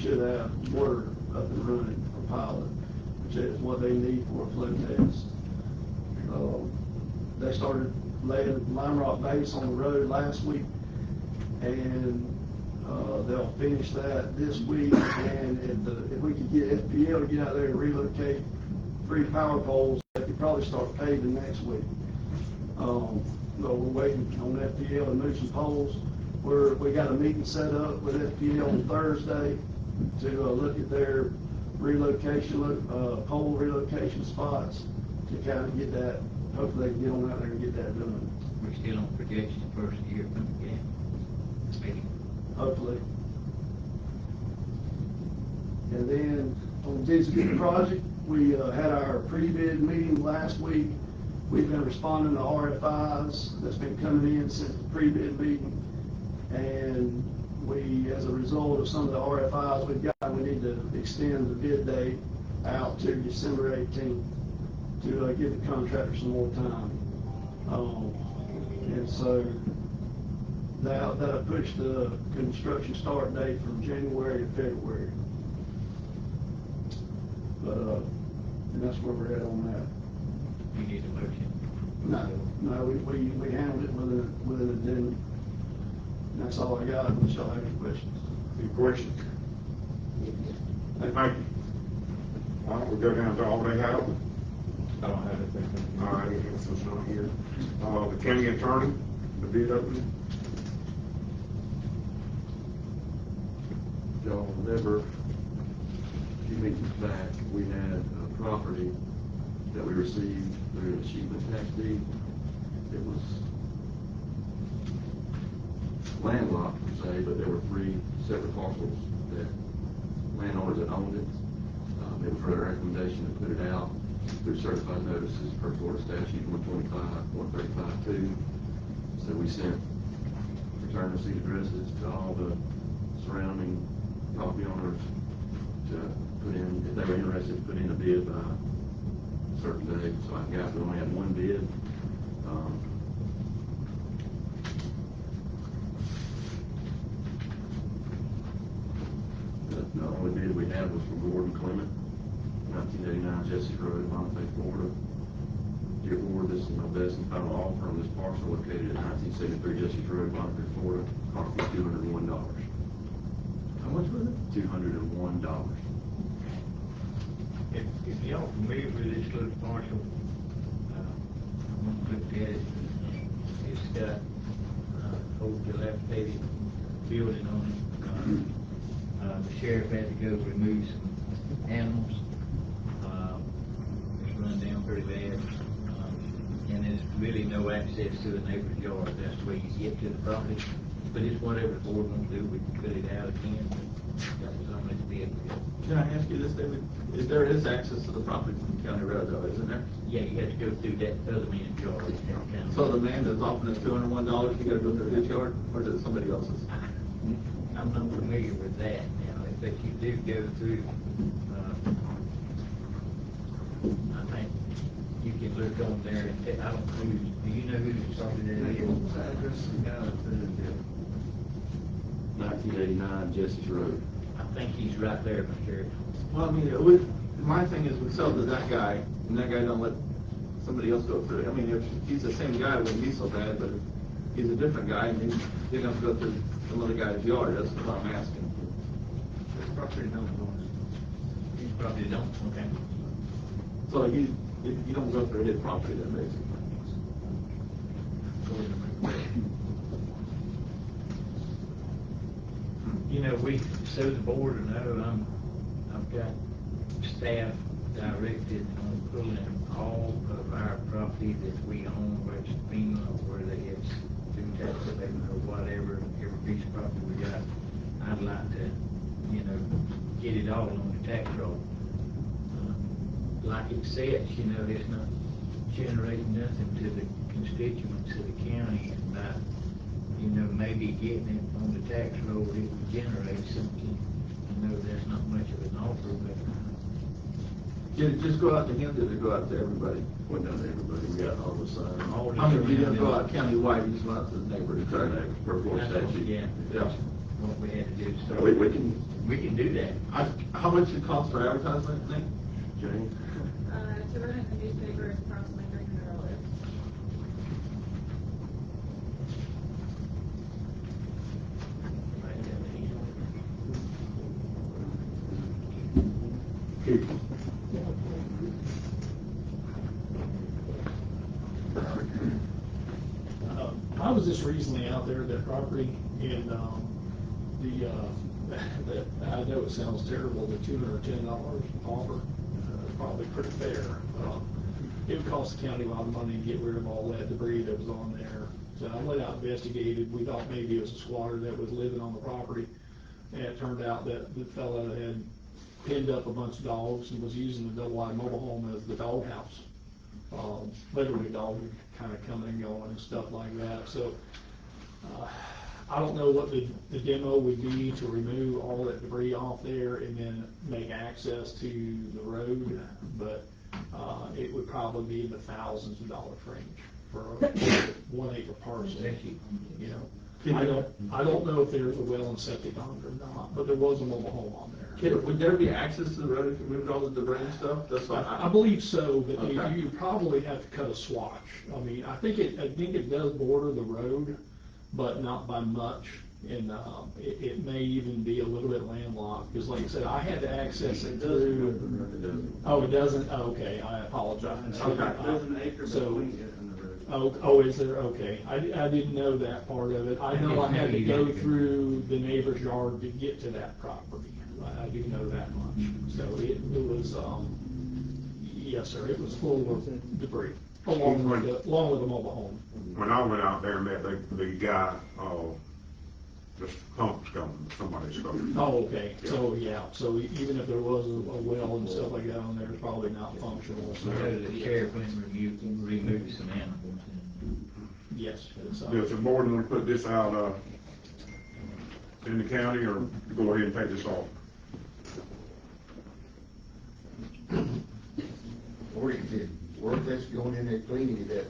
should have water up and running for pilot, which is what they need for a flow test. They started laying lime rock base on the road last week, and they'll finish that this week. And if we could get FPL to get out there and relocate 3 power poles, they could probably start paving next week. But we're waiting on FPL to move some poles. We got a meeting set up with FPL on Thursday to look at their relocation, pole relocation spots to kind of get that. Hopefully they can get on out there and get that done. We're still on projection first year from the gap. Maybe. Hopefully. And then on the Disney project, we had our pre-bid meeting last week. We've been responding to RFIs that's been coming in since the pre-bid meeting. And we, as a result of some of the RFIs we've got, we need to extend the bid date out to December 18th to give the contractor some more time. And so that'll push the construction start date from January to February. But and that's where we're at on that. You need a motion? No, we handled it with an addendum. And that's all I got, unless y'all have any questions. Any questions? Thank you. All right, we'll go down to Albany House. I don't have anything. All right, this is not here. The county attorney, the bid opening. Y'all remember a few meetings back, we had a property that we received through an achievement tax deed. It was landlocked per se, but there were 3 separate parcels that landowners that owned it. It was our recommendation to put it out through certified notices per Florida statute 125.135.2. So we sent return receipt addresses to all the surrounding property owners to put in, if they were interested, to put in a bid by a certain day. So I got, we only had 1 bid. The only bid we had was from Gordon Clement, 1989 Jesse Road, Monte, Florida. Dear Board, this is my best and final offer on this parcel located at 1973 Jesse Road, Monte, Florida. Cost me $201. How much was it? $201. If y'all familiar with this little parcel, I'm going to look at it. It's got old dilapidated building on it. The sheriff had to go remove some animals. It's run down pretty bad. And there's really no access to the neighbor's yard. That's the way you get to the property. But it's whatever the board wants to do, we can cut it out again. That was on this bid. Can I ask you this, David? There is access to the property from County Road, though, isn't there? Yeah, you have to go through that other man's yard. So the man that's offering us $201, you got to go through his yard, or is it somebody else's? I'm not familiar with that now, but you do go through, I think you can look on there and I don't know, do you know whose property that is? Address of the guy that put it in 1989 Jesse's Road. I think he's right there, Mr. Sheriff. Well, I mean, my thing is we sell to that guy, and that guy don't let somebody else go through it. I mean, if he's the same guy, it wouldn't be so bad, but if he's a different guy, and he's going to go through some other guy's yard, that's what I'm asking. His property don't belong. His property don't, okay. So you don't go through his property then, basically. You know, so the board will know, I've got staff directed on pulling all of our property that we own, whether it's FEMA, whether it's through tax abatement or whatever, every piece of property we got, I'd like to, get it all on the tax roll. Like it says, it's not generating nothing to the constituents of the county, and by, maybe getting it on the tax roll, it would generate something. There's not much of an offer, but Did it just go out to him, did it go out to everybody? Went down to everybody. We got all the signs. all the. I mean, you didn't go out countywide, you just went out to the neighborhood. Per Florida statute. Yeah, Yeah. what we had to do. So we can We can do that. How much it cost for advertisement, Nick? Jane? To run in the newspaper is approximately $300. Keith? I was just recently out there at that property, and I know it sounds terrible, the $210 offer, probably pretty fair. It would cost the county a lot of money to get rid of all that debris that was on there. So I went out and investigated. We thought maybe it was a squatter that was living on the property, and it turned out that the fellow had pinned up a bunch of dogs and was using the double-wide mobile home as the dog house. Literally dogs kind of coming and going and stuff like that. So I don't know what the demo would be to remove all that debris off there and then make access to the road, but it would probably be in the thousands of dollars range for a 1 acre parcel. You know, I don't know if there's a well and septic on it or not, but there was a mobile home on there. Would there be access to the road if you moved all the debris and stuff? That's what I believe so, but Okay. you probably have to cut a swatch. I mean, I think it does border the road, but not by much. And it may even be a little bit landlocked, because like I said, I had to access it through. Oh, it doesn't? Oh, okay, I apologize. Okay. There's an acre So- between it and the road. Oh, is there? Okay. I didn't know that part of it. I know I had to go through the neighbor's yard to get to that property. I do know that much. So it was, yes, sir, it was full of debris, along with the mobile home. When I went out there and met the guy, the pump's gone, somebody's gone. Oh, okay. So, yeah, so even if there was a well and stuff like that on there, it's probably not functional. So the sheriff went and removed some animals. Yes. It's, Does the board want to put this out, in the county, or go ahead and take this off? Or is it worth us going in there cleaning it up?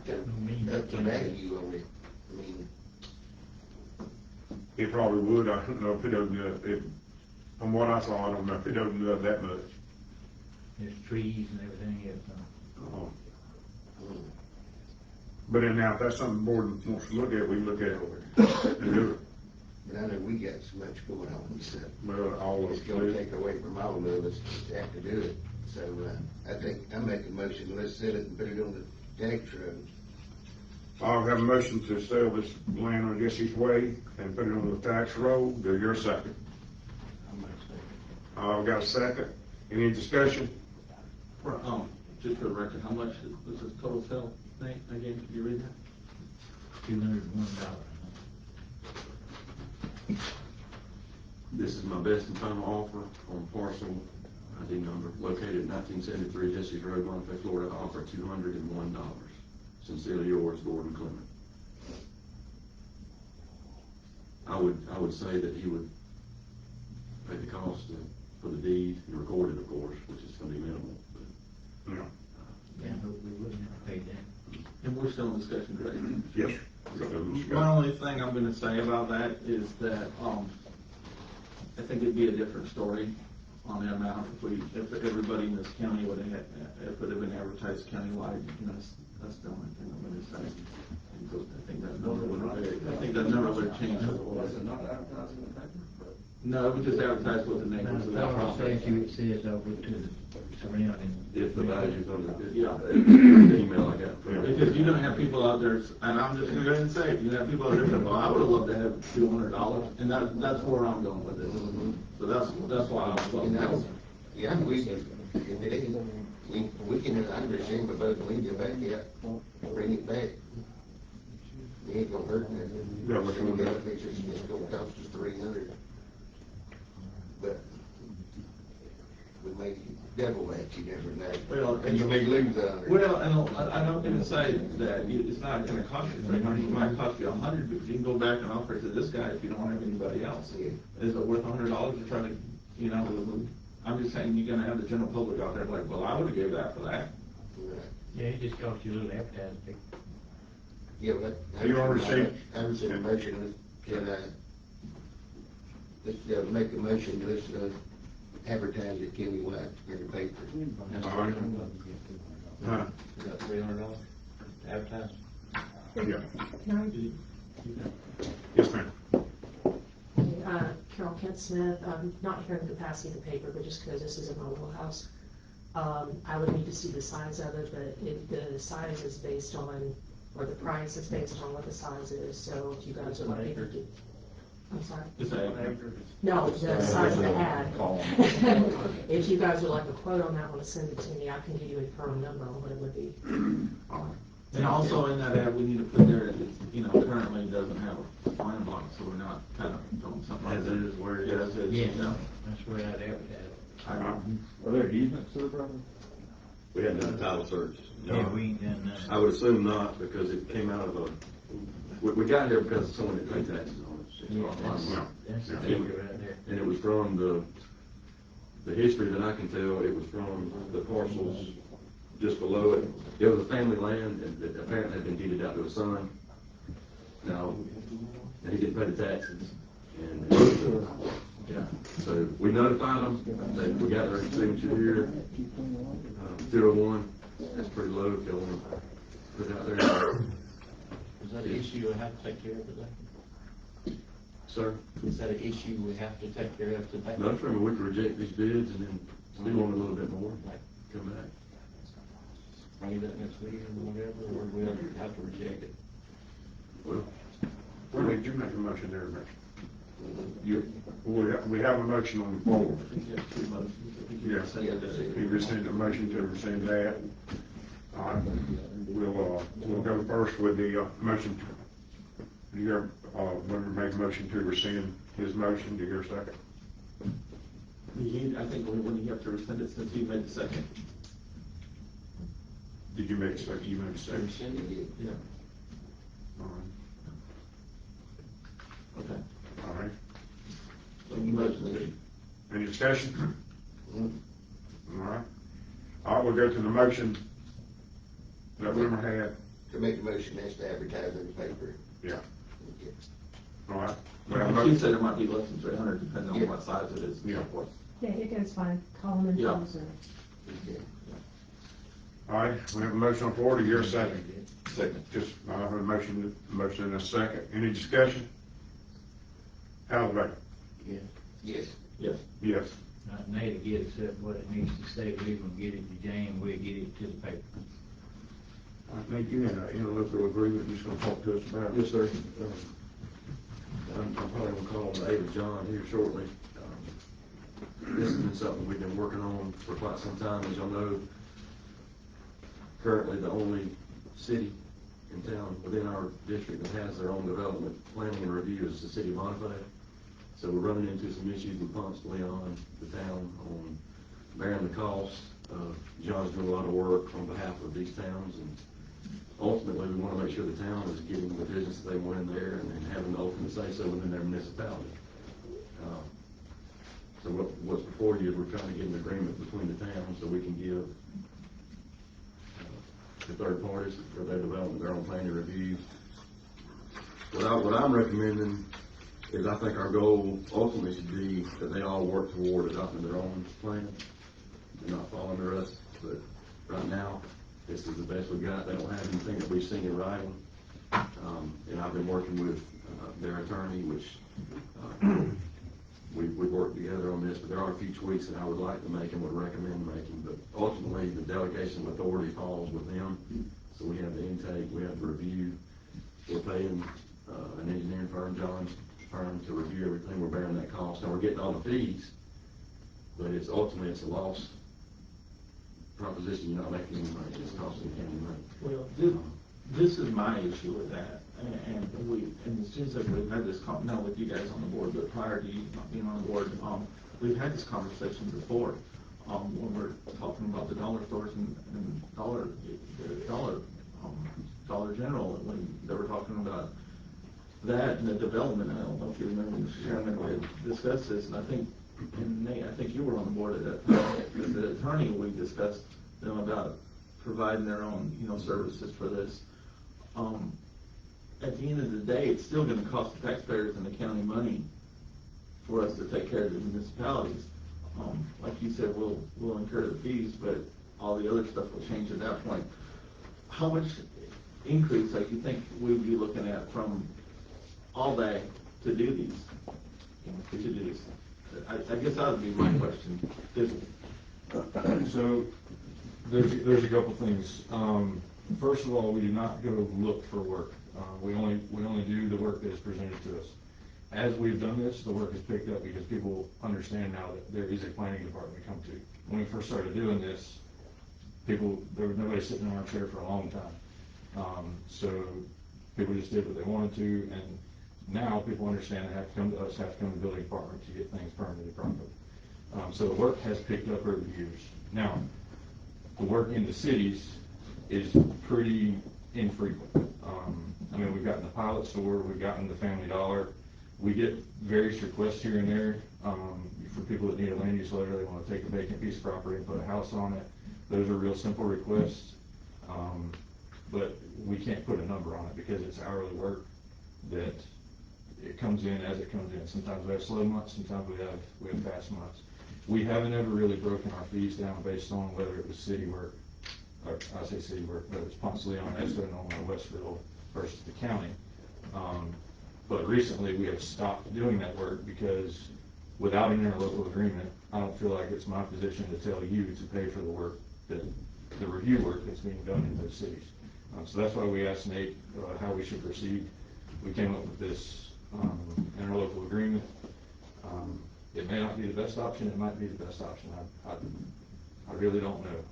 That's the value on it. I mean, It probably would, I don't know if it opened up, from what I saw, I don't know if it opened up that much. There's trees and everything else. But then now, if that's something the board wants to look at, we can look at it and do it. but I know we got so much going on, so Well, all of it's us gonna do. take away from all of us to have to do it. So, I think, I make a motion, let's set it and put it on the tax road. I'll have a motion to sell this land on Jesse's Way and put it on the tax roll. Do your second. I've got a second. Any discussion? Just for the record, how much was this total sale, Nate, again, could you read that? $201. This is my best and final offer on parcel ID number located at 1973 Jesse's Road, Monterey, Florida, offer $201. Sincerely yours, Gordon Clement. I would say that he would pay the cost for the deed and record it, of course, which is going to be minimal. But, No. Yeah, but we wouldn't have paid that. And we're still in discussion, correct? Yes. My only thing I'm gonna say about that is that, I think it'd be a different story on the amount if everybody in this county would have, if it had been advertised countywide, and that's the only thing I'm gonna say. I think that number would have changed. was it not advertised in the paper? But No, it was just advertised with the neighbors of that Our property. statute says over to the surrounding. if the value's under, Yeah. the email I got. Because you're gonna have people out there, and I'm just gonna go ahead and say it, you're gonna have people out there saying, well, I would've loved to have $200, and that's where I'm going with it. So that's why I You know, was. yeah, if it ain't, we can, I understand, but both we can go back out, bring it back. It ain't gonna hurt nothing. Yeah, but- It's gonna cost us 300. But we may double that, you never know. Well, And you may lose 100. Well, and I don't gonna say that it's not gonna cost you 300, it might cost you 100, but you can go back and offer it to this guy if you don't have anybody else. Yeah. Is it worth $100 to try to, you know, I'm just saying, you're gonna have the general public out there like, well, I would've gave that for that. Right. Yeah, it just cost you a little advertising. Yeah, but. You already seen- I haven't seen a motion, can let's make a motion, let's advertise it countywide in the paper. All right. Huh? About $300 advertising. Yeah. Yes, ma'am. Carol Kent Smith, not here in the capacity of the paper, but just because this is in my wheelhouse. I would need to see the size of it, but the size is based on, or the price is based on what the size is, so if you guys would like me to get, I'm sorry? Just say, No, the size of the ad. If you guys would like a quote on that one, send it to me, I can give you a firm number on what it would be. and also in that ad, we need to put there that it's, you know, currently doesn't have a line block, so we're not kind of doing something like As that. it is where it Yeah, is. as it is, Yeah, yeah. that's where I'd advertise. Are there easements to the property? We hadn't done a title search. Yeah, we ain't done I that. would assume not, because it came out of a, we got here because of someone that paid taxes on it. It's Yeah, not a lot of money. that's the And figure right there. And it was from the history that I can tell, it was from the parcels just below it. It was a family land that apparently had been deeded out to a son. Now, and he didn't pay the taxes. And, yeah, so we notified them, we got their signature here, 01, that's pretty low, if y'all want to put it out there. Is that an issue we have to take care of today? Sir? Is that an issue we have to take care of today? No, sir, we could reject these bids and then still want a little bit more, come back. Bring it up next week or whatever, or we have to reject it? Well, Where did you make a motion there, Rick? We have a motion on the floor. I think you have two motions. I think you Yeah. just said that. You rescind the motion to rescind that. All right, we'll go first with the motion. Do you hear, Wimmer make a motion to rescind his motion? Do you hear a second? I think when you have to rescind it, since you made the second. Did you make a second? You made a second. Rescinding it. Yeah. All right. Okay. All right. So you motioned it. Any discussion? All right. All right, we'll go to the motion that Wimmer had. To make a motion, that's to advertise in the paper. Yeah. Okay. All right. We have a She motion. said it might be less than 300, depending on Yeah. what size it is and so Yeah. forth. Yeah, it goes fine, call them and Yeah. tell them. Okay. All right, we have a motion on the floor. Do you hear a second? Second. Just, I have a motion and a second. Any discussion? Hal, vote. Yes. Yes. Yes. Not Nate to get us up what it needs to say, we're gonna get it to Jane, we'll get it to the paper. I think you had an interlocal agreement you're just gonna talk to us about. yes, sir. I'm probably gonna call David John here shortly. This has been something we've been working on for quite some time, as y'all know. Currently, the only city in town within our district that has their own development planning and review is the city of Monterey. So we're running into some issues with Ponce de Leon, the town, on bearing the cost. John's doing a lot of work on behalf of these towns, and ultimately, we want to make sure the town is getting the business that they want in there and having the ultimate say-so within their municipality. So what's before you is we're trying to get an agreement between the towns so we can give to third parties for their development, their own planning review. What I'm recommending is I think our goal ultimately should be that they all work toward adopting their own plan and not fall under us. But right now, this is the best we've got. They don't have anything that we've seen in writing. And I've been working with their attorney, which we've worked together on this, but there are a few tweaks that I would like to make and would recommend making. But ultimately, the delegation of authority falls with them. So we have the intake, we have the review. We're paying an engineering firm, John's firm, to review everything. We're bearing that cost. Now, we're getting all the fees, but ultimately it's a loss proposition. You're not making any money. It's costing the county money. Well, this is my issue with that, and it seems like we've had this, not with you guys on the board, but prior to you not being on the board, we've had this conversation before, when we're talking about the dollar stores and Dollar General, when they were talking about that and the development. I don't know if you remember, Mr. Chairman, we had discussed this, and I think, and Nate, I think you were on the board at that time, as the attorney, we discussed them about providing their own, services for this. At the end of the day, it's still gonna cost the taxpayers and the county money for us to take care of the municipalities. Like you said, we'll incur the fees, but all the other stuff will change at that point. How much increase, like you think we'd be looking at from all that to do these? I guess that would be my question. So, there's a couple things. First of all, we do not go look for work. We only do the work that is presented to us. As we've done this, the work is picked up because people understand now that there is a planning department to come to. When we first started doing this, there was nobody sitting in our chair for a long time. So people just did what they wanted to, and now people understand they have to come to us, have to come to the building department to get things permitted properly. So the work has picked up over the years. Now, the work in the cities is pretty infrequent. I mean, we've gotten the Pilot Store, we've gotten the Family Dollar. We get various requests here and there for people that need a land use letter. They want to take a vacant piece of property and put a house on it. Those are real simple requests, but we can't put a number on it because it's hourly work that it comes in as it comes in. Sometimes we have slow months, sometimes we have fast months. We haven't ever really broken our fees down based on whether it was city work, or I say city work, whether it's Ponce de Leon, Estone, or Westville versus the county. But recently we have stopped doing that work because without an interlocal agreement, I don't feel like it's my position to tell you to pay for the work, the review work that's being done in those cities. So that's why we asked Nate how we should proceed. We came up with this interlocal agreement. It may not be the best option, it might be the best option. I really don't know.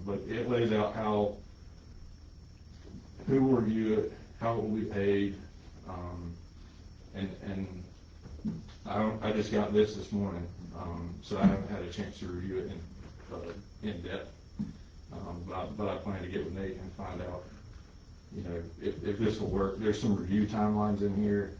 But it lays out who will review it, how it will be paid, and I just got this morning, so I haven't had a chance to review it in depth. But I plan to get with Nate and find out, if this will work. There's some review timelines in here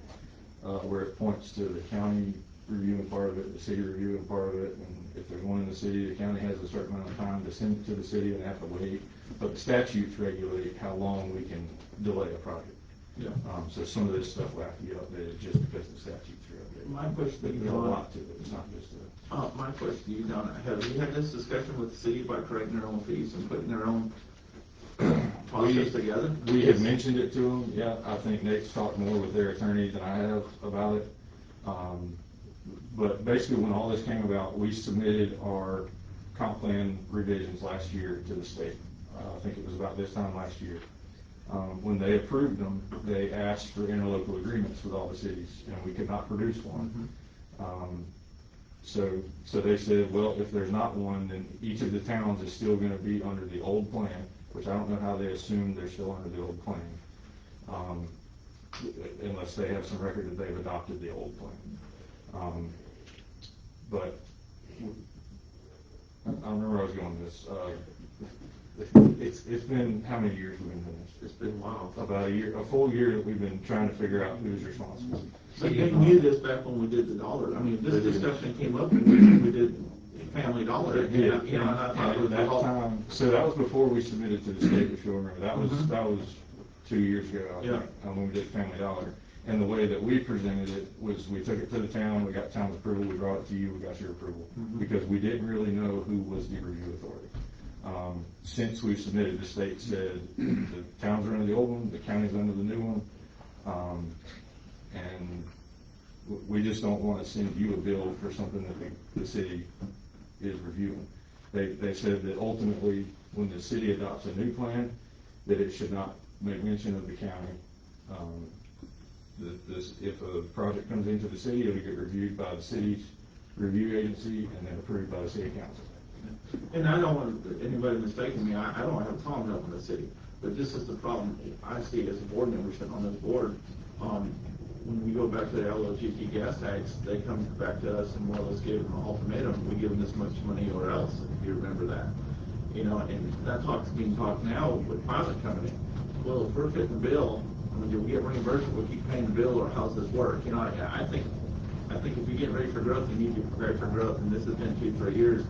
where it points to the county reviewing part of it, the city reviewing part of it, and if there's one in the city, the county has a certain amount of time to send it to the city and they have to wait. But the statutes regulate how long we can delay a project. Yeah. So some of this stuff will have to get updated just because the statutes are updated. My question, There's a lot to it. It's not just my question to you, Don, have you had this discussion with the city about correcting their own fees and putting their own process together? We have mentioned it to them. Yeah, I think Nate's talked more with their attorney than I have about it. But basically, when all this came about, we submitted our comp plan revisions last year to the state. I think it was about this time last year. When they approved them, they asked for interlocal agreements with all the cities, and we could not produce one. So they said, well, if there's not one, then each of the towns is still going to be under the old plan, which I don't know how they assume they're still under the old plan, unless they have some record that they've adopted the old plan. But I don't remember where I was going with this. It's been, how many years we've been doing this? It's been a while. About a full year that we've been trying to figure out who's responsible. But they knew this back when we did the dollar. I mean, this discussion came up when we did Family Dollar. Yeah, and I thought it was that time, so that was before we submitted to the state, if you'll remember. That was 2 years ago, I think, when we did Family Dollar. And the way that we presented it was we took it to the town, we got town's approval, we brought it to you, we got your approval. Because we didn't really know who was the review authority. Since we submitted, the state said the towns are under the old one, the county's under the new one. And we just don't want to send you a bill for something that the city is reviewing. They said that ultimately, when the city adopts a new plan, that it should not make mention of the county. If a project comes into the city, it'll get reviewed by the city's review agency and then approved by the city council. And I don't want anybody mistaking me, I don't have a problem helping the city, but this is the problem I see as a board member sitting on this board. When we go back to the LOGP gas tax, they come back to us and more or less give them an ultimatum, we give them this much money or else, if you remember that. And that talk's being talked now with pilot coming in. Well, if we're fitting the bill, do we get reimbursed, we keep paying the bill, or how's this work? I think if you're getting ready for growth, you need to be prepared for growth, and this has been 2-3 years.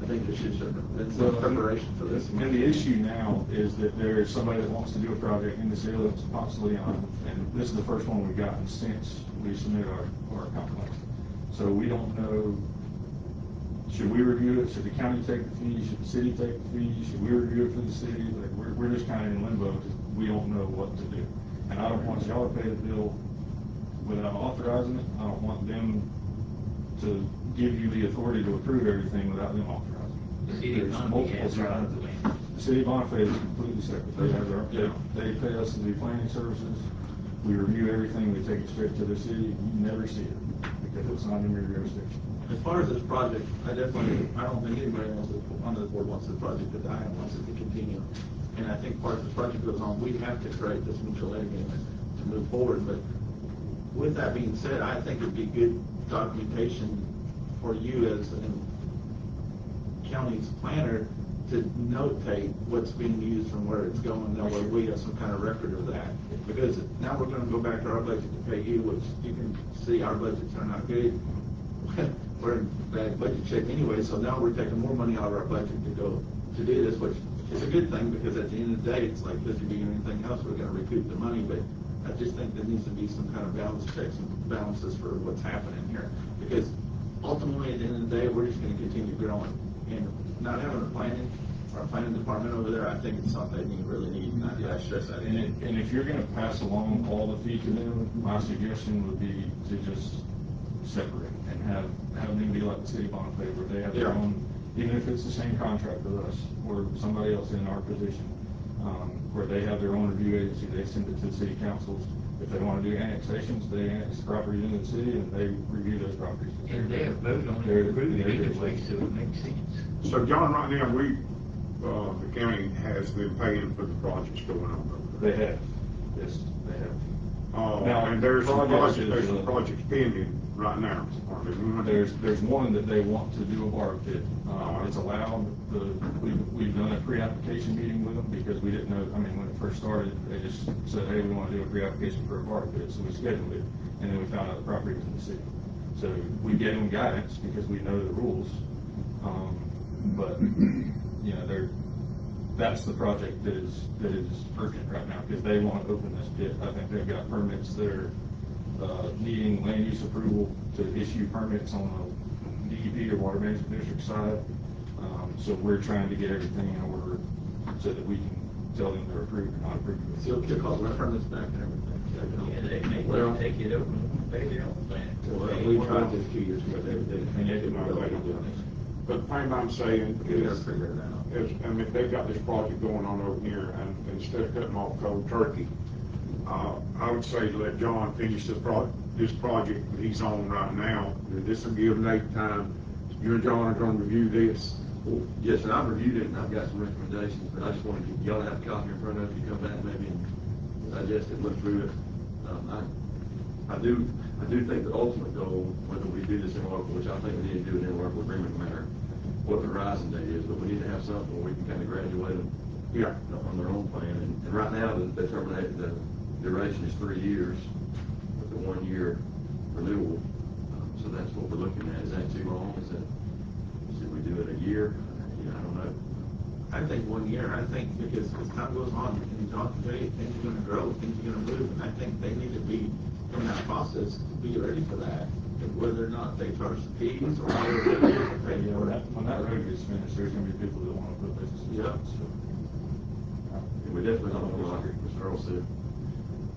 I think there should have been some preparation for this. And the issue now is that there's somebody that wants to do a project in the city of Ponce de Leon, and this is the first one we've gotten since we submitted our comp plan. So we don't know, should we review it, should the county take the fee, should the city take the fee, should we review it for the city? Like, we're just kind of in limbo because we don't know what to do. And I don't want y'all to pay the bill without authorizing it. I don't want them to give you the authority to approve everything without them authorizing it. The city There's of multiple Bonifay has their own sides. plan. The city of Bonifay is completely separate. They have their, they pay us to do planning services. We review everything, we take it straight to the city, you never see it because it's not in your jurisdiction. As far as this project, I don't think anybody on the board wants the project to die and wants it to continue. And I think part of the project goes on, we have to create this mutual aid agreement to move forward. But with that being said, I think it'd be good documentation for you as a county's planner to notate what's being used and where it's going, that way we have some kind of record of that. Because now we're gonna go back to our budget to pay you, which you can see our budgets are not good. We're in bad budget shape anyway, so now we're taking more money out of our budget to go to do this, which is a good thing, because at the end of the day, it's like, does it be anything else, we're gonna recoup the money, but I just think there needs to be some kind of balance checks and balances for what's happening here. Because ultimately, at the end of the day, we're just gonna continue growing. And not having a planning department over there, I think it's something you really need, and I stress that. And if you're gonna pass along all the fee to them, my suggestion would be to just separate and have them be like the city of Bonifay, where they have their own, even if it's the same contract with us or somebody else in our position, where they have their own review agency, they send it to the city councils. If they want to do annexations, they annex properties into the city and they review those properties. And they have voted on it, approved it anyway, so it makes sense. So John, right now, the county has been paying for the projects going on over there. They have, yes, they have. Now, and there's some projects projects pending right now. Are there one? There's one that they want to do a bar pit. It's allowed, we've done a pre-application meeting with them because we didn't know, I mean, when it first started, they just said, hey, we want to do a pre-application for a bar pit, so we scheduled it, and then we found out the property was in the city. So we gave them guidance because we know the rules, but, you know, that's the project that is urgent right now, because they want to open this pit. I think they've got permits that are needing land use approval to issue permits on the DEP or Water Management District side. So we're trying to get everything in order so that we can tell them they're approved or not approved. So you'll kick all the permits back and everything. Yeah, they may Well, take it over and pay their own plan. Well, we tried this 2 years ago, they didn't know they were doing it. But the thing I'm saying We gotta is, figure it out. I mean, if they've got this project going on over here, and instead of cutting off cold turkey, I would say let John finish this project that he's on right now. This will give Nate time. You and John are gonna review this. Well, yes, and I've reviewed it, and I've got some recommendations, but I just wanted y'all to have a copy in front of you, come back maybe and digest it, look through it. I do think the ultimate goal, whether we do this interlocal, which I think we need to do an interlocal agreement, no matter what the horizon date is, but we need to have something where we can kind of graduate them on their own plan. And right now, the duration is 3 years with the 1 year renewal. So that's what we're looking at. Is that too long? Should we do it a year? I don't know. I think 1 year, I think because as time goes on, and John can tell you, things are gonna grow, things are gonna move, and I think they need to be in that process to be ready for that. Whether or not they charge the fees or whether they pay Yeah, for it. when that road gets finished, there's gonna be people that want to put businesses Yeah. up, so. And we definitely don't want, like Mr. Earl said,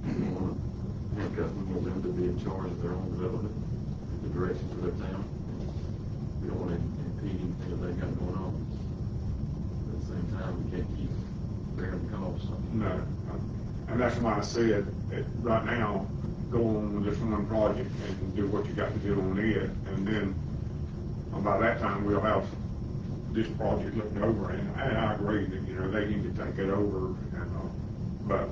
we don't want to handcuff, we want them to be in charge of their own development, the direction for their town. We don't want to impede anything that they've got going on. At the same time, we can't keep bearing the cost. No, and that's why I said that right now, go on with this one project and do what you got to do on it, and then by that time, we'll have this project looked over, and I agree that, you know, they need to take it over, and, but,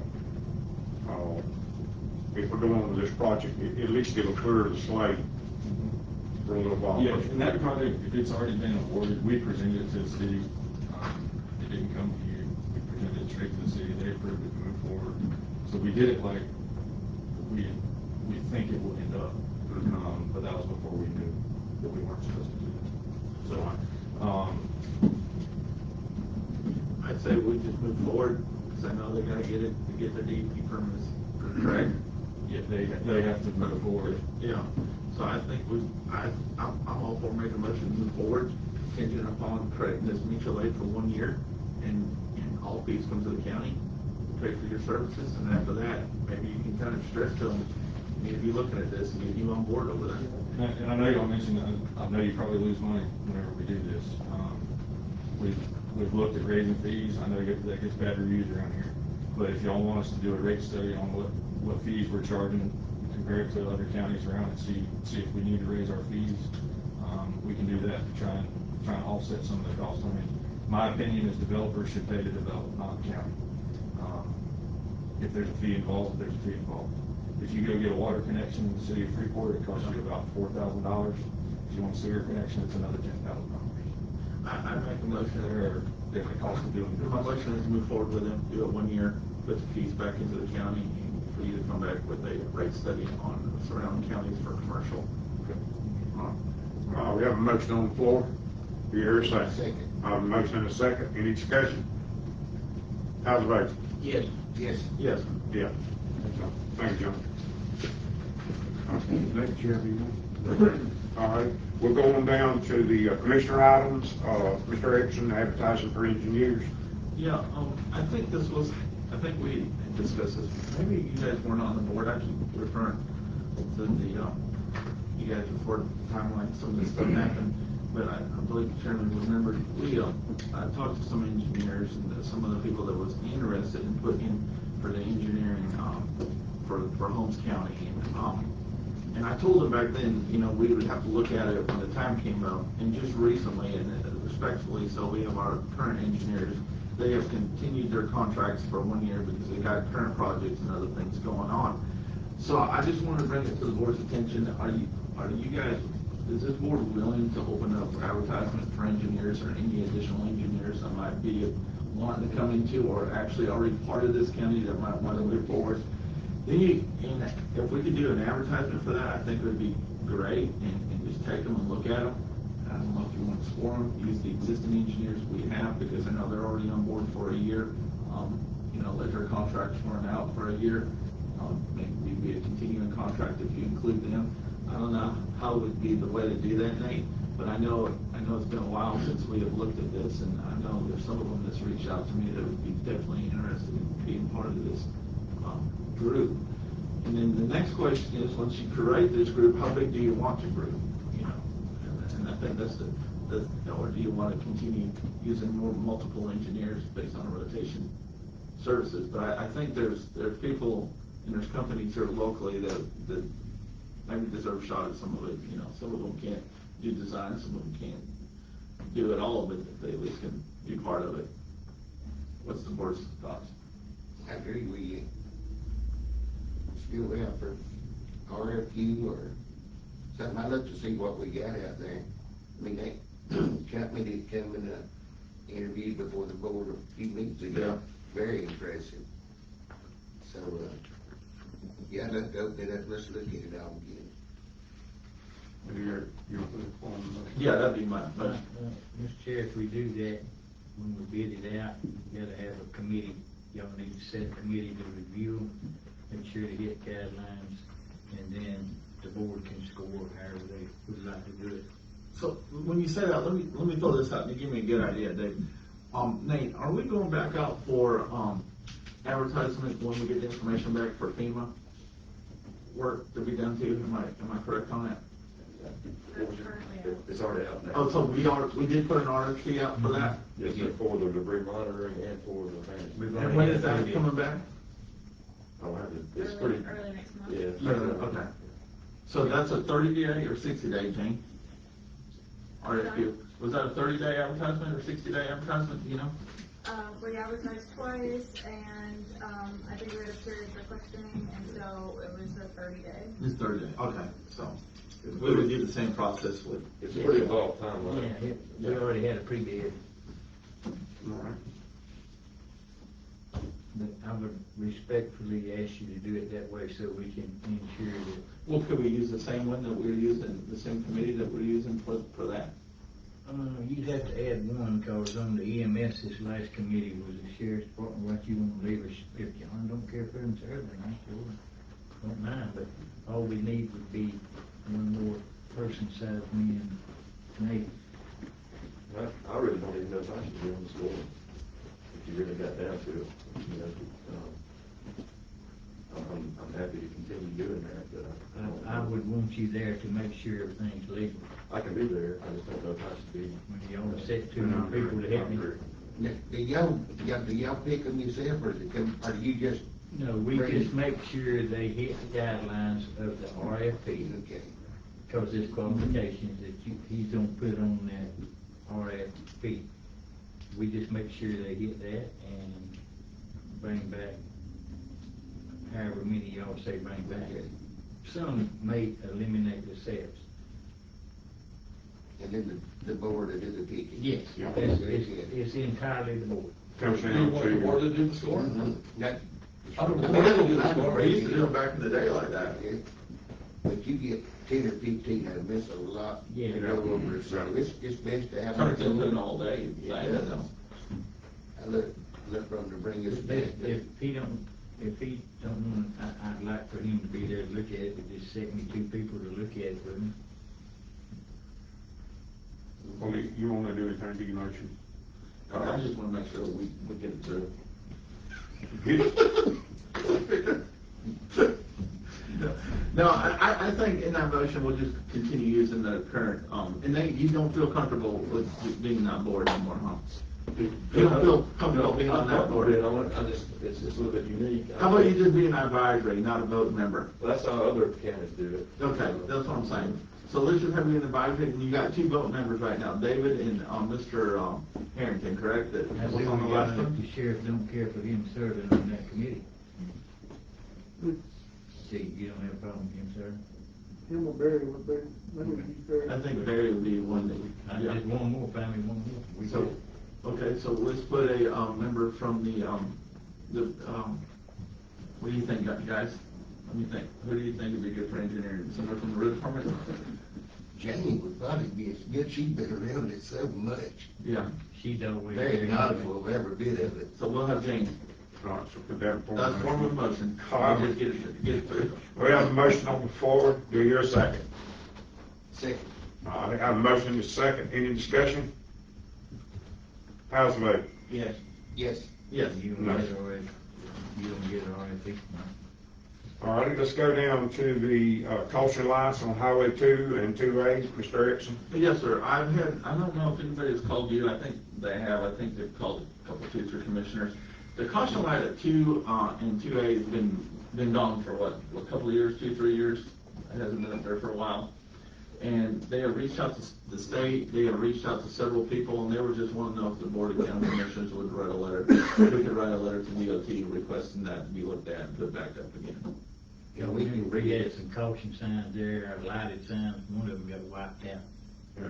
if we're going with this project, at least it'll clear the slate for a little while. Yeah, and that project, if it's already been awarded, we presented it to the city, it didn't come to you, we presented it straight to the city, they approved it to move forward. So we did it like we think it will end up, but that was before we knew that we weren't supposed to do it. So, I'd say we just move forward, because I know they gotta get it, to get their DEP permits, correct? yeah, they have to move forward. Yeah, So I think I'm all for making a motion to move forward, contingent upon creating this mutual aid for 1 year, and all fees come to the county, pay for your services, and after that, maybe you can kind of stress to them, maybe you looking at this and get you on board over there. And I know y'all mentioned, I know you probably lose money whenever we do this. We've looked at raising fees, I know that gets bad reviews around here. But if y'all want us to do a rate study on what fees we're charging compared to other counties around, and see if we need to raise our fees, we can do that to try and offset some of the costs. I mean, my opinion is developers should pay to develop, not the county. If there's a fee involved, there's a fee involved. If you go get a water connection in the city of Freeport, it costs you about $4,000. If you want a sewer connection, it's another $10,000. I make a motion. There are different costs of doing My business. motion is to move forward with them, do it 1 year, put the fees back into the county, and for you to come back with a rate study on surrounding counties for commercial. We have a motion on the floor. Do you hear a second? Second. I have a motion and a second. Any discussion? How's the vote? Yes. Yes. Yes. Yeah. Thank you, John. Next year, be All right, we'll go on down to the commissioner items. Mr. Erickson, advertising for engineers. Yeah, I think we had discussed this, maybe you guys weren't on the board, I keep referring to you guys before the timeline, some of this stuff happened, but I believe the chairman remembered, I talked to some engineers and some of the people that was interested in putting in for the engineering, for Holmes County, and I told them back then, we would have to look at it when the time came up, and just recently, and respectfully, so we have our current engineers, they have continued their contracts for 1 year because they got current projects and other things going on. So I just wanted to bring it to the board's attention, is this board willing to open up advertisement for engineers or any additional engineers that might be wanting to come into or actually already part of this county that might want to move forward? And if we could do an advertisement for that, I think it would be great, and just take them and look at them. I don't know if you want to score them, use the existing engineers we have, because I know they're already on board for a year. Let their contracts run out for a year. Maybe be a continuing contract if you include them. I don't know how would be the way to do that, Nate, but I know it's been a while since we have looked at this, and I know there's some of them that's reached out to me that would be definitely interested in being part of this group. And then the next question is, once you create this group, how big do you want your group? And I think that's or do you want to continue using more multiple engineers based on a rotation services? But I think there's people and there's companies here locally that maybe deserve a shot at some of it. Some of them can't do design, some of them can't do it all, but they at least can be part of it. What's the board's thoughts? I agree with you. Still out for RFQ or something. I'd love to see what we got out there. I mean, that company that come and interviewed before the board a few weeks ago. Yeah. Very impressive. So, yeah, I'd like to open it up. Let's look at it all again. Yeah, that'd be my Mr. Chair, if we do that, when we bid it out, we gotta have a committee, y'all need to set a committee to review them, make sure to hit guidelines, and then the board can score however they would like to do it. So when you say that, let me throw this out. You give me a good idea, Dave. Nate, are we going back out for advertisement when we get the information back for FEMA work to be done too? Am I correct on that? That's currently out. It's already out now. Oh, so we did put an RFP out for that? Yes, sir, for the debris monitoring and for the management. And when is that coming back? I'll have it, it's pretty, Early next month. yeah. Okay. So that's a 30-day or 60-day, Jane? RFQ. Was that a 30-day advertisement or 60-day advertisement, do you know? We advertised twice, and I think we had a period for questioning, and so it was a 30-day. It's 30 days, okay, so we would do the same process with. It's a pretty involved timeline. Yeah, we already had a pre-bid, All right. but I would respectfully ask you to do it that way so we can ensure that. Well, could we use the same one that we're using, the same committee that we're using for that? You'd have to add one, cause on the EMS, this last committee was the sheriff's department, what you want to leave us, if John don't care for him, sir, then I sure don't mind, but all we need would be one more person besides me and Nate. I really don't even know if I should be on the school, if you really got down to it, you know. I'm happy to continue doing that, but I would want you there to make sure everything's legal. I can be there, I just don't know if I should be. When you only set two more people to help me. Now, do y'all pick them yourself, or or do you just? No, we just make sure they hit the guidelines of the RFP, Okay. because there's qualifications that he's gonna put on that RFP. We just make sure they hit that and bring back however many y'all say bring back. Some may eliminate themselves. And then the board will do the picking? Yes, Yeah. it's entirely the board. Comes Do you down want the board to, to do the score? That- I don't know, they do the score, we used to do them back in the day like that. Yeah. But you get 10 or 15 that miss a lot. Yeah. To go over, so it's best to have. Turn it them. into an all day thing, Yeah. you know. I look for them to bring us back. If he don't want, I'd like for him to be there to look at it, but just set me two people to look at it with me. well, you wanna do anything to your motion? I just wanna make sure we get it through. No, I think in that motion, we'll just continue using the current, and you don't feel comfortable with being on board anymore, huh? You don't feel comfortable being on that board? It's a little bit unique. How about you just be an advisory, not a vote member? Well, that's how other counties do it. Okay, that's what I'm saying. So let's just have you an advisory, and you got two vote members right now, David and, Mr. Harrington, correct? That I was do on the last one? the sheriff don't care for him serving on that committee. See, you don't have a problem with him serving? Him or Barry would be, maybe he's very. I think Barry would be one that I yeah. did one more, family, one more. We So, did. okay, so let's put a, member from what do you think, guys? What do you think? Who do you think would be good for engineering? Someone from the road department? Janie would probably be as good, she's been around it so much. Yeah, She always. Very knowledgeable of every bit of it. so we'll have Jane. All right, so put that in form. That's form of motion. All right. We'll just get it through. We have a motion on the floor, do you hear a second? Second. All right, I have a motion and a second, any discussion? How's the vote? Yes. Yes. Yes. You don't get it already, you don't get it already, no. All right, let's go down to the caution lights on Highway 2 and 2A, Mr. Erickson. Yes, sir. I don't know if anybody has called you. I think they have. I think they've called a couple, 2, 3 commissioners. The caution light at 2 and 2A has been gone for what, a couple of years, 2, 3 years? It hasn't been up there for a while. And they have reached out to the state, they have reached out to several people, and they were just wanting to know if the Board of County Commissioners would write a letter. We could write a letter to DOT requesting that to be looked at and put back up again. Yeah, we had some caution signs there, or lighted signs, one of them got wiped out. Yeah.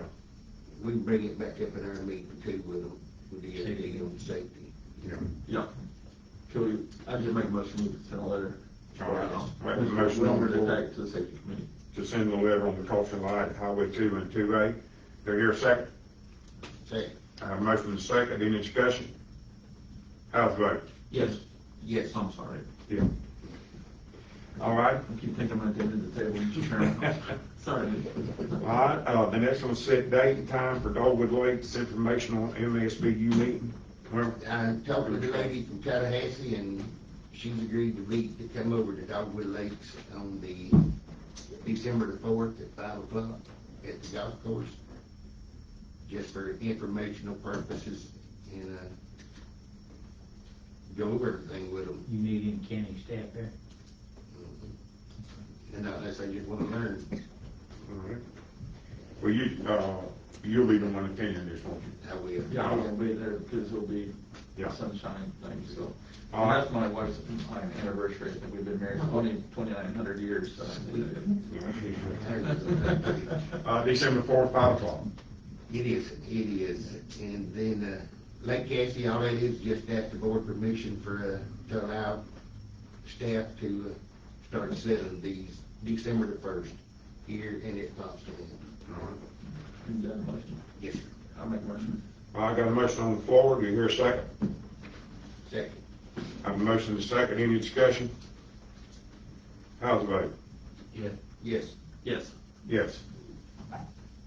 We can bring it back up in our meeting too with them, with the Safety. on safety. Yeah. Yeah. Could we, I just make a motion, we could send a letter. All right. I have a motion on Wilmer the to floor. take to the safety committee. To send the letter on the caution light at Highway 2 and 2A. Do you hear a second? Second. I have a motion and a second, any discussion? How's the vote? Yes. Yes. I'm sorry. Yeah. All right. I keep thinking I'm at the end of the table, Mr. Chairman. Sorry. All right, the next one, set date and time for Dogwood Lakes informational MSBU meeting. Well, I talked to the lady from Tallahassee, and she's agreed to meet, to come over to Dogwood Lakes on the December the 4th at 5 o'clock at the golf course, just for informational purposes, and, go over everything with them. You need any county staff there? And not unless they just wanna learn. all right. Well, you'll be the one attending this, won't you? I will. Yeah, I'm gonna be there because it'll be Yeah. a sunshine thing, so. All And right. that's my wife's anniversary, that we've been married 2,900 years, so. December 4th, 5 o'clock. It is, and then, Lake Cassie, all that is just ask the board permission for, to allow staff to start selling these December the 1st here and at Thompson. All right. You got a motion? Yes, sir. I'll make a motion. I got a motion on the floor, do you hear a second? Second. I have a motion and a second, any discussion? How's the vote? Yeah. Yes. Yes. Yes.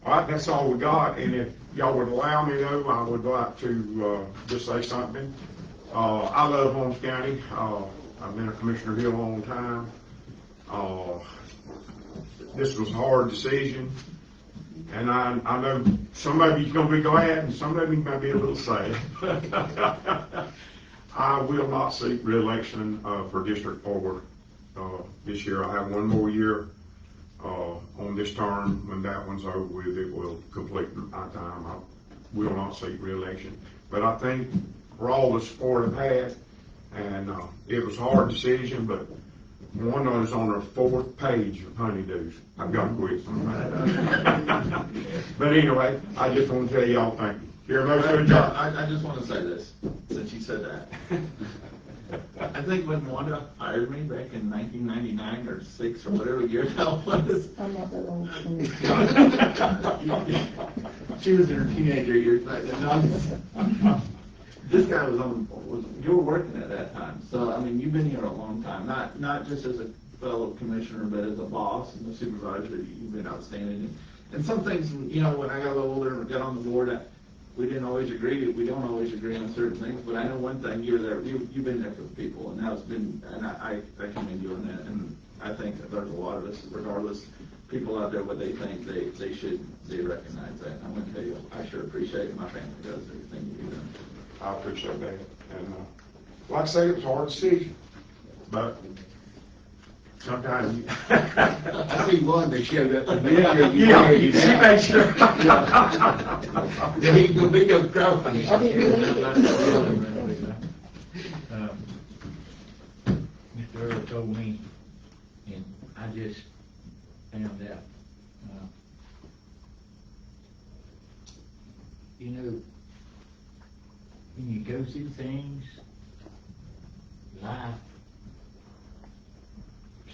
All right, that's all we got, and if y'all would allow me though, I would like to, just say something. I love Holmes County. I've been a commissioner here a long time. This was a hard decision, and I know some of you's gonna be glad, and some of you might be a little sad. I will not seek re-election, for District 4, this year. I have one more year, on this term. When that one's over with, it will complete my time. I will not seek re-election. But I think for all the support I've had, and it was a hard decision, but one that was on the 4th page of honeydews. I've got to quit. But anyway, I just want to tell y'all thank you. Here, motion to adjourn. I just want to say this, since you said that. I think when Wanda hired me back in 1999 or 6 or whatever year that was. I'm not that old. She was in her teenager years back then. This guy you were working at that time, so, I mean, you've been here a long time, not just as a fellow commissioner, but as a boss and a supervisor. You've been outstanding. And some things, you know, when I got a little older and got on the board, we don't always agree on certain things, but I know one thing, you've been there for the people, and that's been, and I commend you on that, and I think that there's a lot of us, regardless, people out there, what they think, they recognize that. I'm gonna tell you, I sure appreciate it, my family does, everything you've done. I appreciate that. And like I say, it was a hard decision, but sometimes you... I see one that showed up. Yeah, she made sure. There ain't gonna be no crawfish. I didn't Mr. Earl told me, and I just found out, you know, when you go through things, life,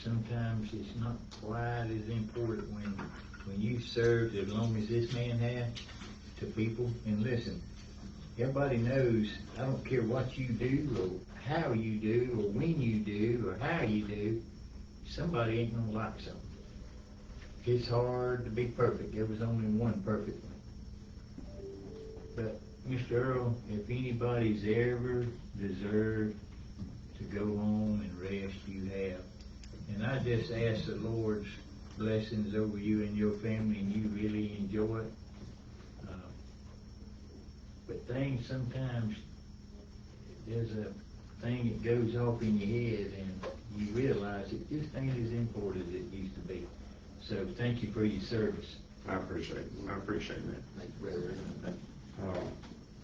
sometimes it's not quite as important when you served as long as this man had to people. And listen, everybody knows, I don't care what you do or how you do or when you do or how you do, somebody ain't gonna like something. It's hard to be perfect. There was only one perfect one. But Mr. Earl, if anybody's ever deserved to go home and rest, you have. And I just ask the Lord's blessings over you and your family, and you really enjoy it. But things sometimes, there's a thing that goes off in your head, and you realize it just ain't as important as it used to be. So thank you for your service. I appreciate it. I appreciate that. Thank you, brother.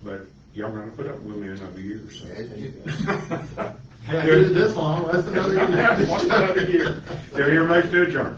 But y'all gonna put up with me another year or so. Yeah, this long, that's another year. Another year. They're here, make the adjourn.